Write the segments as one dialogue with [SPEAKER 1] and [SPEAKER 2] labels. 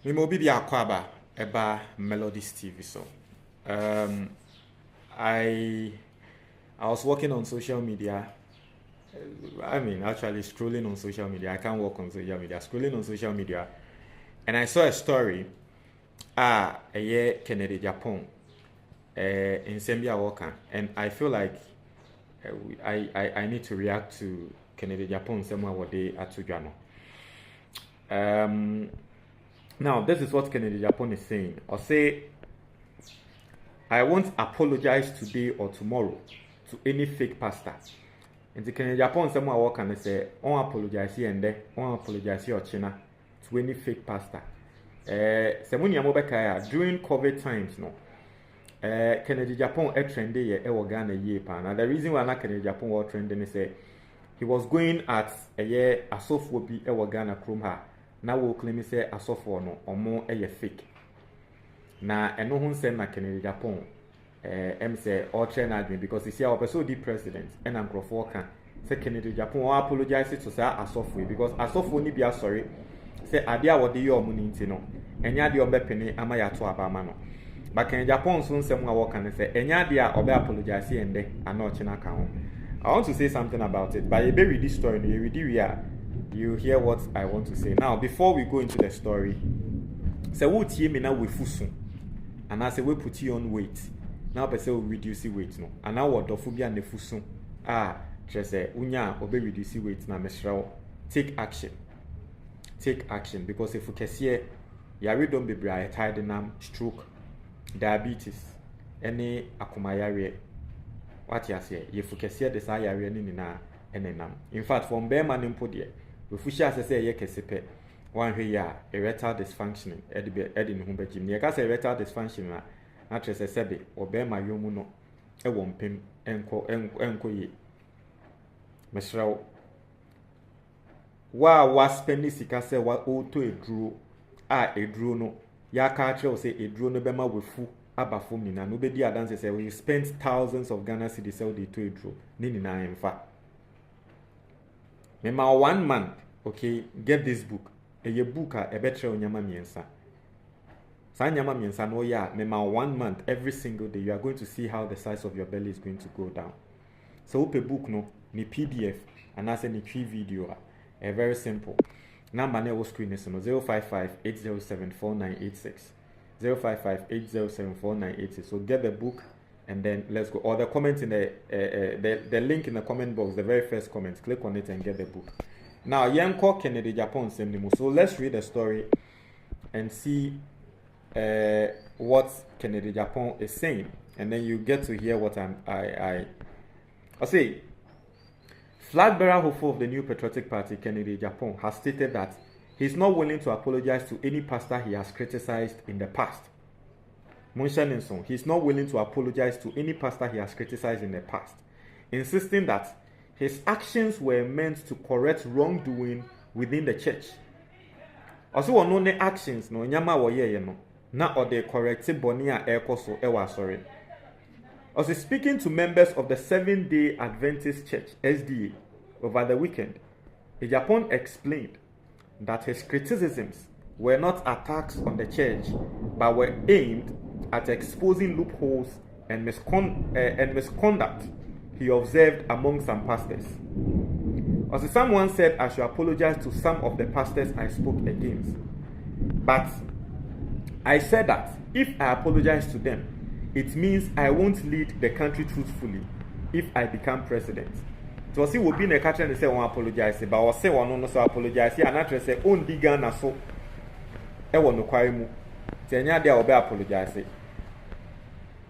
[SPEAKER 1] Me mo bibi akwaba eba Melodies TV so. Um, I I was working on social media. I mean, actually scrolling on social media. I can't work on social media. Scrolling on social media, and I saw a story. A year Kennedy Agyapong, in Zambia Walker, and I feel like I need to react to Kennedy Agyapong somewhere what they at Sujano. Now, this is what Kennedy Agyapong is saying. Or say, I won't apologize today or tomorrow to any fake pastor. And the Kennedy Agyapong somewhere what can say, on apologize here and there, on apologize here or China to any fake pastor. During COVID times, no. Kennedy Agyapong trended ye Ghana ye pan. And the reason why not Kennedy Agyapong was trending is he was going at a year a software be Ghana Chrome ha. Now we claim say a software no or more a fake. Na eno hun say na Kennedy Agyapong say all trend admin because he say our person the president and I'm can say Kennedy Agyapong apologize to say a software because a software ni be sorry say adia what the your money into no enya de obepene ama ya to abama no but Kennedy Agyapong so nsem wa work and say enya de a obe apologize ende ana ochina ka ho. I want to say something about it, but you be read this story, you hear what I want to say. Now, before we go into the story, say what tie me now we fusun, and I say we put you on weight. Now, per se we reduce weight no, and now what dofobia ne fusun. Just say unya obe reduce weight na mesrawo. Take action because if you can see, yari don't be bra tired nam stroke, diabetes, any akumayare. What you say? If you can see the side na enenam. In fact, from Bearman impo there, if we shall say ye kesepe, one here erectile dysfunction, Eddie Humbejim. Ye can say erectile dysfunction na just a sebe or Bearma yomuno, a wompim, enko ye. Mesrao. Was spending sika say what o to a drew, a drew no. Ya catch say a drew no bema with fu. Abafumi na nobody adance say we spent thousands of Ghana cedis sell the to draw nini na emfa mema 1 month okay get this book a book a betre onyama miensa sa nyama miensa no ya mema 1 month every single day you are going to see how the size of your belly is going to go down so open book no ni PDF and as any tree video a very simple number na wo screen is no 055-807-4986 055-807-4986. So get the book and then let's go. Or the comment in the link in the comment box, the very first comment. Click on it and get the book. Now, Yanko Kennedy Agyapong same. So let's read the story and see what Kennedy Agyapong is saying, and then you get to hear what I say. Flag bearer hopeful of the new patriotic party, Kennedy Agyapong, has stated that he's not willing to apologize to any pastor he has criticized in the past. He's not willing to apologize to any pastor he has criticized in the past, insisting that his actions were meant to correct wrongdoing within the church. Also, no ne actions no nyama woye no na ode correct bonia ekoso ewa sorry. Also, speaking to members of the Seventh-day Adventist Church (SDA) over the weekend, Agyapong explained that his criticisms were not attacks on the church, but were aimed at exposing loopholes and misconduct he observed among some pastors. Also, someone said I should apologize to some of the pastors I spoke against. But I said that if I apologize to them, it means I won't lead the country truthfully if I become president. So see will be in a catcher and say one apologize, but I say one no so apologize and not say own diga na so e won no kwai mu. Tenya dia obe apologize.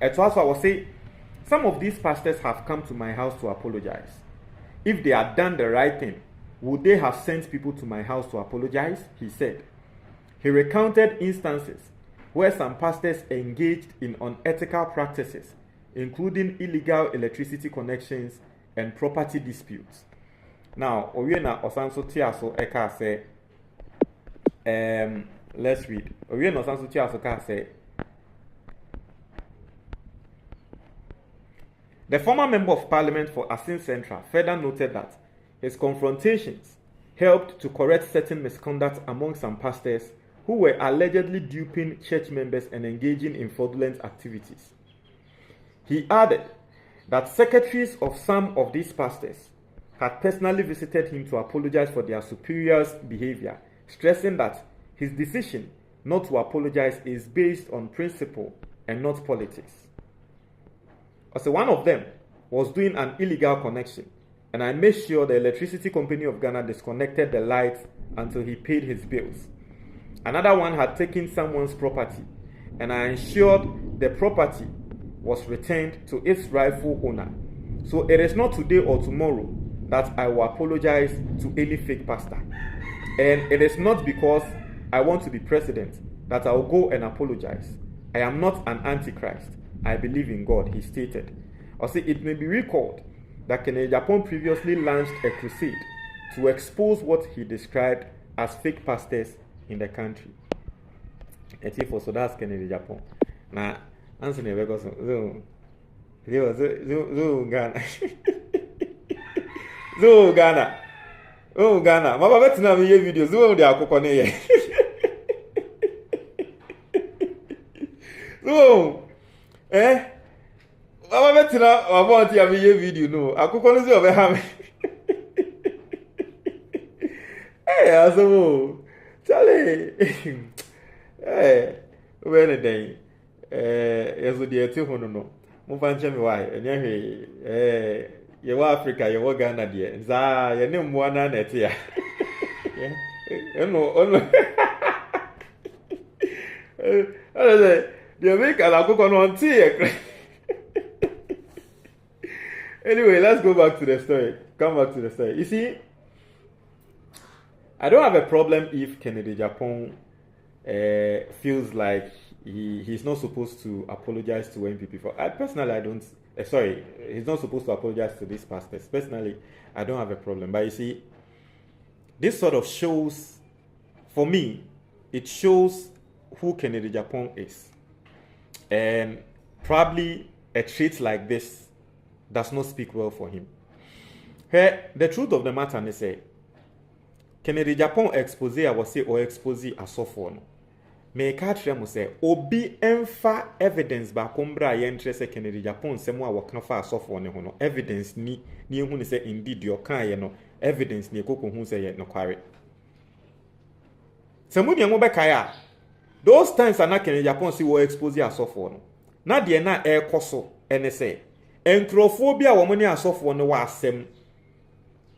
[SPEAKER 1] It was I was say some of these pastors have come to my house to apologize. If they had done the right thing, would they have sent people to my house to apologize? He said. He recounted instances where some pastors engaged in unethical practices, including illegal electricity connections and property disputes. Now, Oyena Osanso Tiaso Eka say, let's read. Oyena Osanso Tiaso Eka say, the former member of parliament for Asin Central further noted that his confrontations helped to correct certain misconduct among some pastors who were allegedly duping church members and engaging in fraudulent activities. He added that secretaries of some of these pastors had personally visited him to apologize for their superiors' behavior, stressing that his decision not to apologize is based on principle and not politics. Also, one of them was doing an illegal connection, and I made sure the electricity company of Ghana disconnected the lights until he paid his bills. Another one had taken someone's property, and I ensured the property was returned to its rightful owner. So it is not today or tomorrow that I will apologize to any fake pastor. And it is not because I want to be president that I will go and apologize. I am not an antichrist. I believe in God, he stated. Also, it may be recalled that Kennedy Agyapong previously launched a crusade to expose what he described as fake pastors in the country. So that's Kennedy Agyapong. Now, answer never goes Ghana. Ghana. Oh, Ghana. Mama, let's now make videos. Zoom the akokone. So, Mama, let's now. I want to make video. No, akokone is over here. Hey, aso. Charlie. Hey, when a day. Yes, we dear too. No. Mo fan chemi why. Anyway, you were Africa, you were Ghana, dear. Za, your name one and it here. No. You make a cook on tea. Anyway, let's go back to the story. Come back to the story. You see, I don't have a problem if Kennedy Agyapong feels like he's not supposed to apologize to NPP for. Personally, I don't. Sorry, he's not supposed to apologize to these pastors. Personally, I don't have a problem. But you see, this sort of shows, for me, it shows who Kennedy Agyapong is. And probably a trait like this does not speak well for him. The truth of the matter is, Kennedy Agyapong expose, I was say, or expose a software. Me catch mo say obi emfa evidence ba kombra ye interest Kennedy Agyapong semo a wokna fa asofo ne ho no evidence ni ehu ne say indeed your kan ye no evidence ni ekoko hu say ye no kware semo ne mo be kai a those times ana Kennedy Agyapong si wo expose asofo no na de na e koso ene say enkrofo bi a wo mo ne asofo no wa asem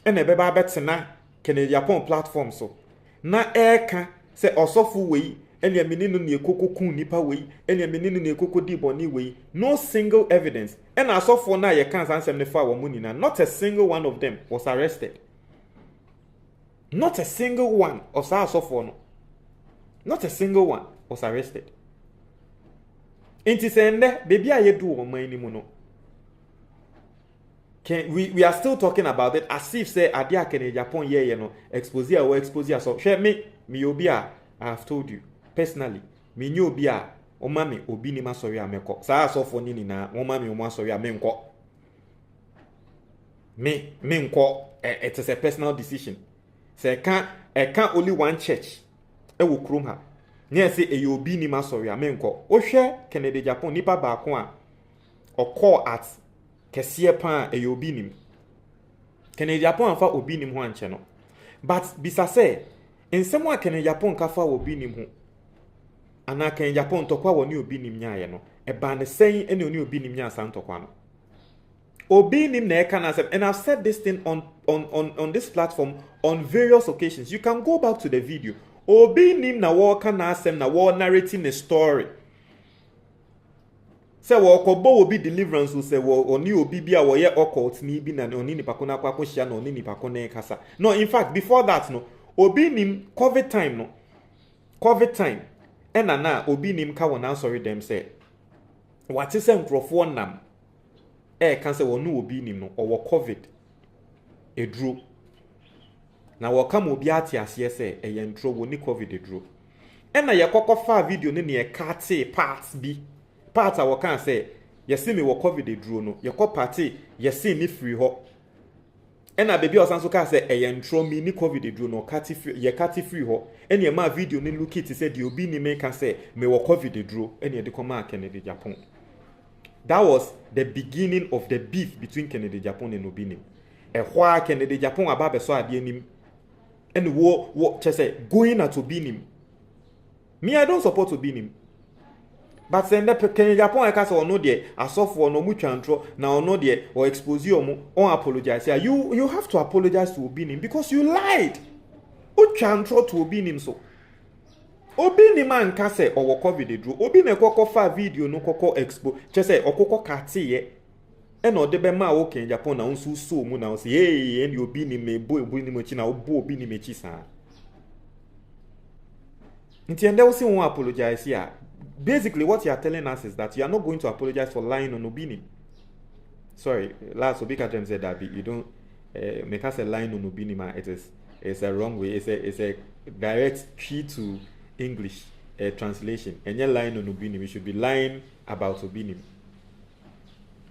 [SPEAKER 1] ene be ba betena Kennedy Agyapong platform so na eka say osofo wei enya meninu ne ekoko kun nipa wei enya meninu ne ekoko di boni wei no single evidence and asofo na ye kan sansem ne fa wo munina not a single one of them was arrested. Not a single one of asofo no, not a single one was arrested. Inti sende baby aye do o man ni mu no, we are still talking about it as if say adia Kennedy Agyapong ye no expose so share me obi a I have told you personally, me nyo obi a o mami obi ni masori ameko. Sa asofo ni na o mami o masori amenko. Me nko. It is a personal decision. Say can only one church. E wo krom ha. Na say e obi ni masori amenko. O hwe Kennedy Agyapong nipa ba ko a o call at kesiye pa e obi nim. Kennedy Agyapong anfa obi nim ho anche no. But bisa say ensemo a Kennedy Agyapong ka fa obi nim ho. Ana Kennedy Agyapong tokwa woni obi nim nyaye no e ba ne sen ene oni obi nim nya san tokwa no obi nim na e kan asem. And I've said this thing on this platform on various occasions. You can go back to the video. Obi nim na wo kan asem na wo narrating a story. Say wo kobo obi deliverance say wo oni obi bia wo ye occult ni bi na oni ni pakona kwa hia na oni ni pakona kasa. No, in fact before that no obi nim COVID time ena na obi nim ka wona sorry dem say what is nkrofo nam kan say wonu obi nim no owo COVID eduro na wo kam obi ate ase say eye ntro woni COVID eduro ena ye kokofa video ne ne kate parts a wo kan say yesi me wo COVID eduro no ye ko party yesi ni free ho ɛna baby ɔsan so ka sɛ ɛyɛ ntro mi ni covid duro no kati free ye kati free ho ɛna ɛma video ni look it sɛ de obi ni me ka sɛ me wɔ covid duro ɛna ɛde kɔma Kennedy Agyapong. That was the beginning of the beef between Kennedy Agyapong and Obinim. Ɛhɔ Kennedy Agyapong aba bɛsɔ adeɛ nim ɛna wo kyɛ sɛ going at Obinim. Me I don't support Obinim. But send the Kennedy Agyapong I say ono de asofo no mu twantro na ono de or expose you on apologize. You have to apologize to Obinim because you lied. O twantro to Obinim so. Obinim man ka say o covid dro. Obi na kokko fa video no kokko expo. Che say okokko kate ye. E no de be ma o Kennedy Agyapong na unsu so mu na say hey and Obinim me boy Obinim chi na obo Obinim chi sa. Nti ende wo si won apologize here. Basically, what you are telling us is that you are not going to apologize for lying on Obinim. Sorry, last Obika James said that you don't make us a lying on Obinim. It's a wrong way. It's a direct key to English translation. And you're lying on Obinim. You should be lying about Obinim.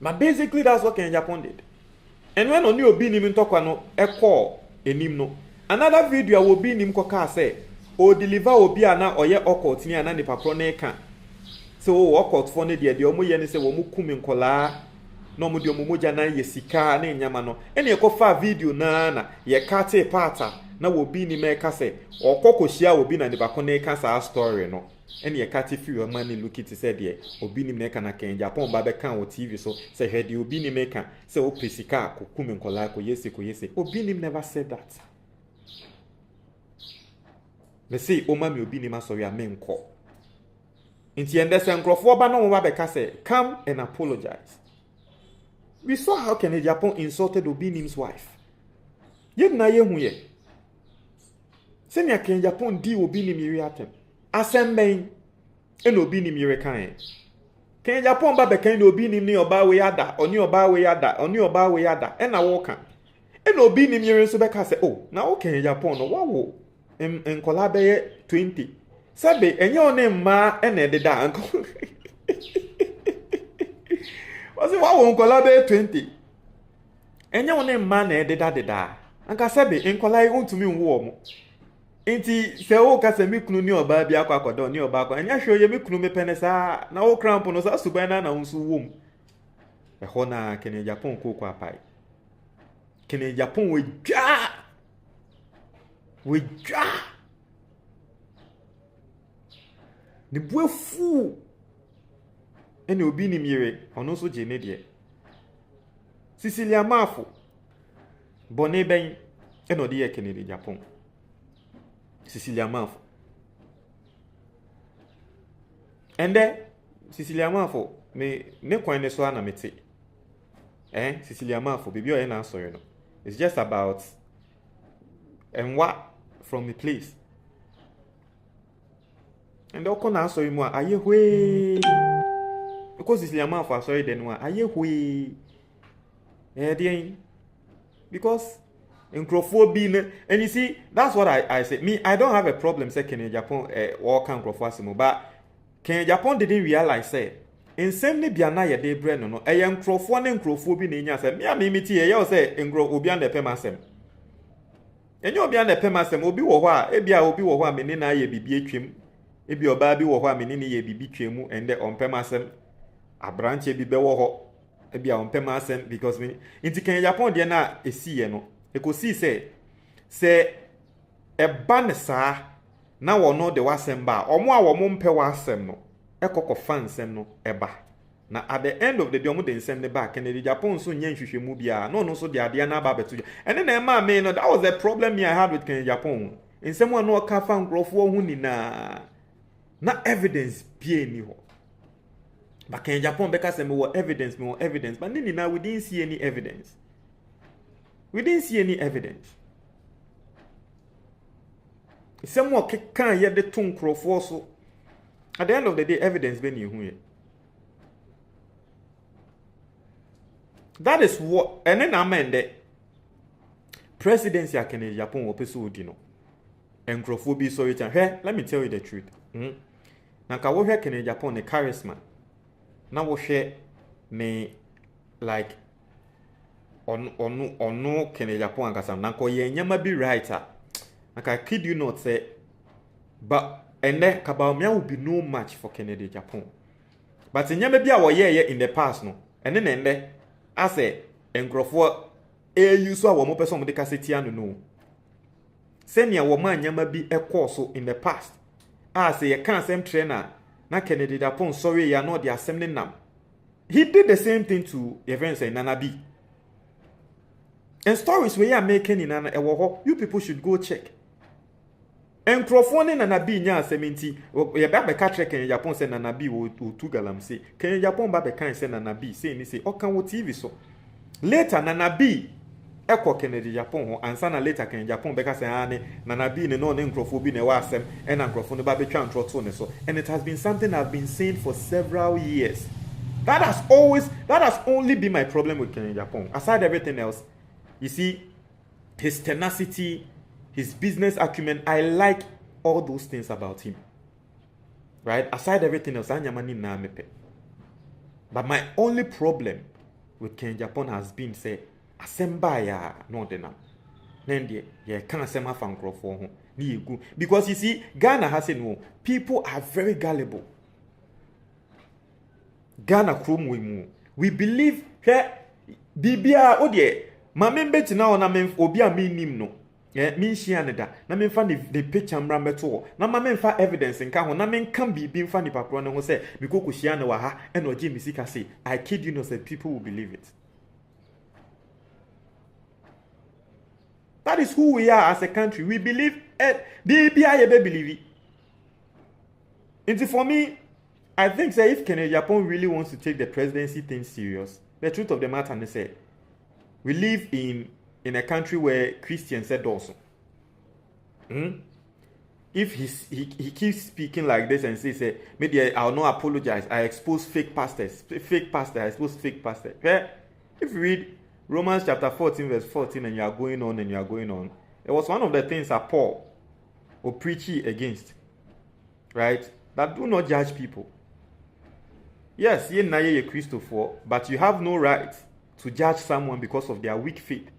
[SPEAKER 1] But basically, that's what Kennedy Agyapong did. And when on you Obinim in Tokano, a call enim no. Another video Obinim koka say, o deliver obi ana oye okot ni ana nipa pro na ka. So okot fo ne de omo ye ne se wo mu kumi nkola no mo de omo moja na ye sika na nyama no ene ye fa video na ye kate parta na wo bi ni me ka se okokohia obi na nipa ko na ka sa story no ene ye kate fi o man look it say de obi ni me ka na Kennedy Agyapong ba be kan o TV so say hwede obi ni me ka say o pesika ko kumi nkola ko yesi obi ni never said that. Let's say Omami Obinim sorry amenko. Inti ende se nkrofo ba no wa beka say come and apologize. We saw how Kennedy Agyapong insulted Obinim's wife. Yet na ye hu ye. Senya Kennedy Agyapong di Obinim yiri atem. Asemben en Obinim yiri kan. Kennedy Agyapong ba beka ni Obinim ni oba we ada, oni oba we ada, oni oba we ada. E na wo kan. En Obinim yiri so beka say oh, na o Kennedy Agyapong no wa wo en kolabe 20 sabe enye one ma ene deda anko wasi wa won kolabe 20 enye one ma na deda anka sabe en kolai untumi nwo mo enti se o ka se mi kunu ni oba bia kwa kodo ni oba kwa enye hwe ye mi kunu me pene sa na wo cramp no sa suban na unsu wom e ho na Kennedy Agyapong ko kwa pai Kennedy Agyapong we ja ne buafu ene obi ni mire ono so je ne de Cecilia Mafo bone ben ene odi ye Kennedy Agyapong Cecilia Mafo ende Cecilia Mafo me ne kwan ne so ana mete Cecilia Mafo bibi o ye na asori no it's just about and what from the place. And the corner sorry more aye hwe because it's Liama for sorry then one aye hwe because in Crawford and you see that's what I said. Me I don't have a problem say Kennedy Agyapong or can Crawford but Kennedy Agyapong didn't realize say in same ne bia na ye de bre no no e Crawford ne Crawford bi na nya say me amimiti ye say ngro obi an de pemasem enyo obi an de pemasem obi wo ho a ebia obi wo ho a me ne na ye bibi atwem ebi oba bi wo ho a me ne ye bibi twemu ende on pemasem abranche bi be wo ho ebia on pemasem because me inti Kennedy Agyapong de na esiye no ekosi se e ba ne saa na wo no de wasem ba omo a wo mo mpe wasem no ekoko fansem no eba na at the end of the day omo de nsem ne ba Kennedy Agyapong so nya nhwehwemu bia no so de ade na ba beto ene na ema me no that was the problem me I had with Kennedy Agyapong nsem wa no ka fa nkrofo hu ni na evidence bia ni ho but Kennedy Agyapong beka say me wo evidence but ni na we didn't see any evidence nsem wa kan ye de to nkrofo so at the end of the day evidence be ni hu ye. That is what, and then amend presidency of Kennedy Agyapong or Pesu no. And Crawford so it let me tell you the truth. Now can we hear Kennedy Agyapong the charisma? Now we share me like ono Kennedy Agyapong ankasa na ko ye nyama bi writer. I kid you not say, but and then Kabaumia will be no match for Kennedy Agyapong. But in nyama bi a wo ye in the past no, and then I say enkrofo you so a wo mo person mo de kasetia no. Senior woman nyama bi so in the past. I say you can't same trainer. Na Kennedy Agyapong sorry you are not the assembly nam. He did the same thing to events in Nana B. And stories we are making in Nana you people should go check. And Crawford Nana B nya seminti you back catch Kennedy Agyapong say Nana B will two galam say Kennedy Agyapong back can say Nana B say ni say can wo TV so. Later Nana B Eko Kennedy Agyapong and sana later Kennedy Agyapong beka say Nana B ne no Crawford bi ne wa asem and Crawford ne ba be twa ntrotso ne so. And it has been something I've been saying for several years. That has only been my problem with Kennedy Agyapong. Aside everything else, you see, his tenacity, his business acumen, I like all those things about him. Right? Aside everything else, but my only problem with Kennedy Agyapong has been, say, Asemba ya no denam. Then yeah, can't say my fan for him. Because you see, Ghana has no people are very gullible. Ghana krom we believe bibia odie ma membeti na ona men obi a menim no me hia ne da na me fa the picture mrambeto na ma me fa evidence nka ho na me kan bibi mfa ni papro ne ho se me kokko hia ne wa ha e no je misika say I kid you not say people will believe it. That is who we are as a country. We believe bibia ye be believe it. For me, I think that if Kennedy Agyapong really wants to take the presidency thing serious, the truth of the matter is that we live in a country where Christians said also. If he keeps speaking like this and says, maybe I'll not apologize, I expose fake pastors, I expose fake pastors. If you read Romans chapter 14 verse 14 and you are going on, it was one of the things that Paul will preach against, right? That do not judge people. Yes, ye na ye Christopher, but you have no right to judge someone because of their weak faith.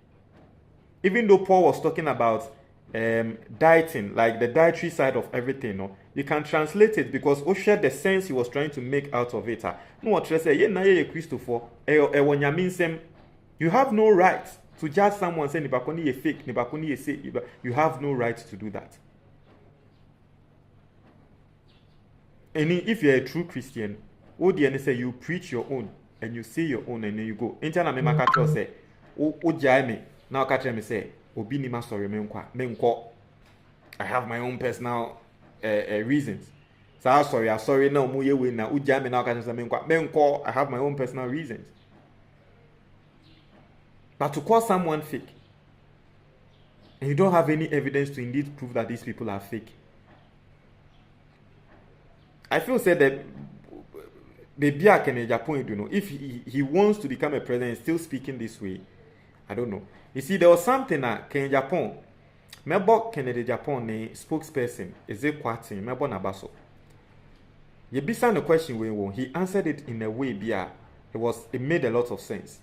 [SPEAKER 1] Even though Paul was talking about dieting, like the dietary side of everything, no, you can translate it because Osha the sense he was trying to make out of it. No what say ye na ye Christopher, you have no right to judge someone saying nibakoni ye fake, nibakoni ye say you have no right to do that. And if you're a true Christian, and say you preach your own and you say your own and then you go. Intana me makato say, o jai me. Now catch me say, obi ni ma sorry menko. I have my own personal reasons. So I'm sorry now mu ye we na o jai me now catch me menko. I have my own personal reasons. But to call someone fake, and you don't have any evidence to indeed prove that these people are fake. I feel said that maybe I can Agyapong, you know, if he wants to become a president, still speaking this way, I don't know. You see, there was something that Kennedy Agyapong, remember Kennedy Agyapong, the spokesperson, is it Kwati, remember Nabaso. You be the question when he answered it in a way, it made a lot of sense.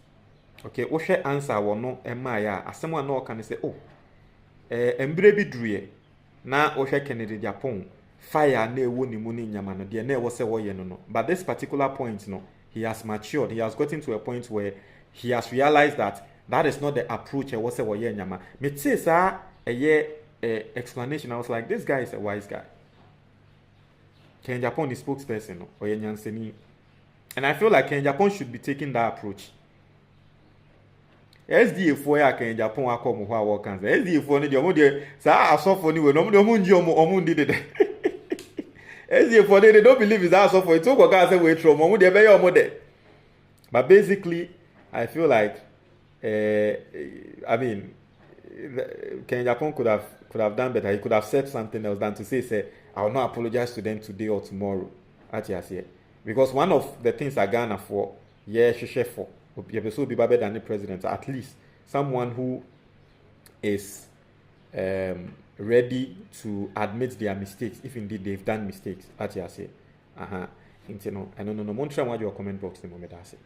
[SPEAKER 1] Okay, Oshe answer will no Emaya, as someone no can say, oh, Embrebi Druye, na Oshe Kennedy Agyapong. Fire ne woni muni nyamano de na wo se wo ye no. But this particular point no, he has matured. He has gotten to a point where he has realized that is not the approach wo se wo ye nyama. Me say sa explanation, I was like, this guy is a wise guy. Kennedy Agyapong is spokesperson no or nyanseni. And I feel like Kennedy Agyapong should be taking that approach. SDA for ya Kennedy Agyapong akomo ho a wo kan. SDA for ne de omo de sa asofo ni we no omo nji omo ndi de. They don't believe it's also for it. But basically, I feel like Kennedy Agyapong could have done better. He could have said something else than to say I will not apologize to them today or tomorrow. Because one of the things I Ghana for, for be better than the president, at least someone who is ready to admit their mistakes if indeed they've done mistakes. At you say, I don't know. Montreal, what your comment box the moment I say.